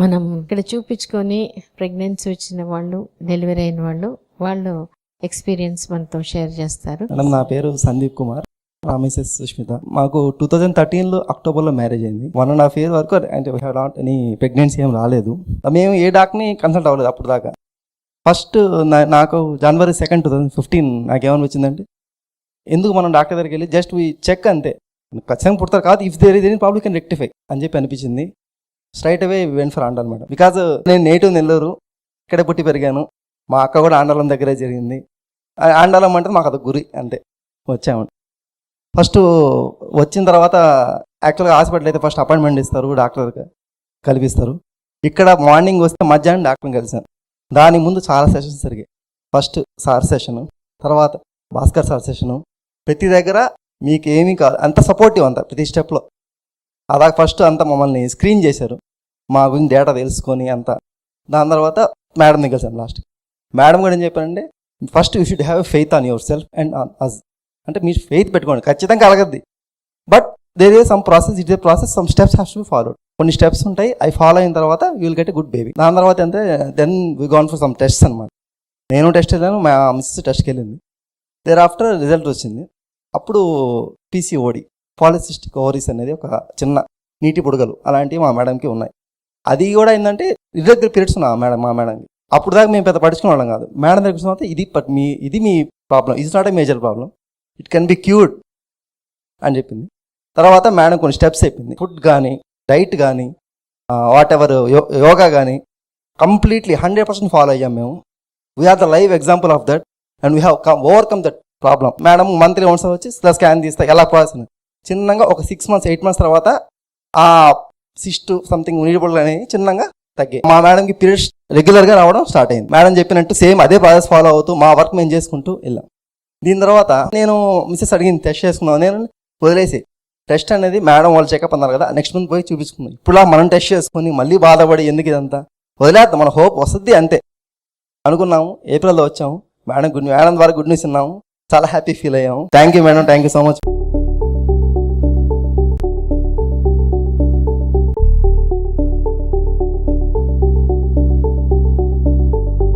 మనం ఇక్కడ చూపించుకొని ప్రెగ్నెన్సీ వచ్చిన వాళ్ళు, డెలివరీ అయిన వాళ్ళు ఎక్స్పీరియన్స్ మనతో షేర్ చేస్తారు. మేడం, నా పేరు సందీప్ కుమార్, నా మిసెస్ సుష్మిత. మాకు 2013లో అక్టోబర్లో మ్యారేజ్ అయింది. 1.5 years వరకు అంటే నాట్ ఎనీ ప్రెగ్నెన్సీ ఏం రాలేదు. మేము ఏ డాక్టర్ని కన్సల్ట్ అవ్వలేదు అప్పుడు దాకా. ఫస్ట్ నాకు January 2, 2015 నాకేమనిపించిందంటే, ఎందుకు మనం డాక్టర్ దగ్గరికి వెళ్ళి జస్ట్ చెక్ అంతే, ఖచ్చితంగా పుడతారు కాదు, if there is any problem can rectify అని చెప్పి అనిపించింది. Straight away went for Andal madam. Because నేను నేటివ్ నెల్లూరు, ఇక్కడే పుట్టి పెరిగాను. మా అక్క కూడా ఆండాలం దగ్గరే జరిగింది. ఆండాలం అంటే మాకు అది గురి, అంతే వచ్చాము. ఫస్ట్ వచ్చిన తర్వాత యాక్చువల్గా హాస్పిటల్ అయితే ఫస్ట్ అపాయింట్మెంట్ ఇస్తారు, డాక్టర్ కల్పిస్తారు. ఇక్కడ మార్నింగ్ వస్తే మధ్యాహ్నం డాక్టర్ని కలిసాను. దాని ముందు చాలా సెషన్స్ జరిగాయి. ఫస్ట్ సార్ సెషను, తర్వాత భాస్కర్ సార్ సెషను. ప్రతి దగ్గర మీకు ఏమీ కాదు, అంత సపోర్టివ్ అంతా ప్రతి స్టెప్లో. అలా ఫస్ట్ అంతా మమ్మల్ని స్క్రీన్ చేశారు, మా గురించి డేటా తెలుసుకొని అంతా. దాని తర్వాత మేడంని కలిసాను లాస్ట్. మేడం కూడా ఏం చెప్పారంటే, first you should have faith on yourself and on us. అంటే మీరు ఫెయిత్ పెట్టుకోండి, ఖచ్చితంగా కలగద్ది. But there is some process, it is process, some steps have to be followed. కొన్ని స్టెప్స్ ఉంటాయి, అవి ఫాలో అయిన తర్వాత you will get a good baby. దాని తర్వాత అంటే then we gone for some tests అనమాట. నేను టెస్ట్ వెళ్ళాను, మా మిస్సెస్ టెస్ట్కి వెళ్ళింది. దేర్ ఆఫ్టర్ రిజల్ట్ వచ్చింది. అప్పుడు PCOD, పాలిసిస్టిక్ ఓవరీస్ అనేది ఒక చిన్న నీటి బుడగలు అలాంటివి మా మేడంకి ఉన్నాయి. అది కూడా ఏంటంటే ఇర్రెగ్యులర్ పీరియడ్స్ ఉన్నాయి మా మేడంకి. అప్పుడు దాకా మేము పెద్ద పట్టించుకునే వాళ్ళం కాదు. మేడం దగ్గర తర్వాత ఇది మీ problem, it's not a major problem, it can be cured అని చెప్పింది. తర్వాత మేడం కొన్ని స్టెప్స్ చెప్పింది. ఫుడ్ కానీ, డైట్ కానీ, వాట్ ఎవర్ యోగా కానీ కంప్లీట్లీ 100% ఫాలో అయ్యాం మేము. We are the live example of that and we have overcome that problem. Madam monthly once వచ్చి స్కాన్ తీస్తా, ఎలా ప్రాసెస్ చిన్నగా ఒక 6 months 8 months తర్వాత ఆ సిస్ట్ సంథింగ్ నీడిబుల్ అనేది చిన్నగా తగ్గాయి. మా మేడంకి పీరియడ్స్ రెగ్యులర్గా రావడం స్టార్ట్ అయింది. మేడం చెప్పినట్టు సేమ్ అదే ప్రాసెస్ ఫాలో అవుతూ మా వర్క్ మేము చేసుకుంటూ వెళ్ళాం. దీని తర్వాత నేను మిస్సెస్ అడిగింది టెస్ట్ చేసుకున్నాం. నేను వదిలేసి టెస్ట్ అనేది మేడం వాళ్ళు చెకప్ అన్నారు కదా, నెక్స్ట్ మంత్ పోయి చూపించుకున్నాం. ఇప్పుడు మనం టెస్ట్ చేసుకుని మళ్ళీ బాధపడి ఎందుకు ఇదంతా వదిలేద్దాం, మన హోప్ వస్తుంది అంతే అనుకున్నాము. ఏప్రిల్లో వచ్చాము. మేడం ద్వారా గుడ్ న్యూస్ విన్నాము, చాలా హ్యాపీ ఫీల్ అయ్యాము. Thank you madam, thank you so much.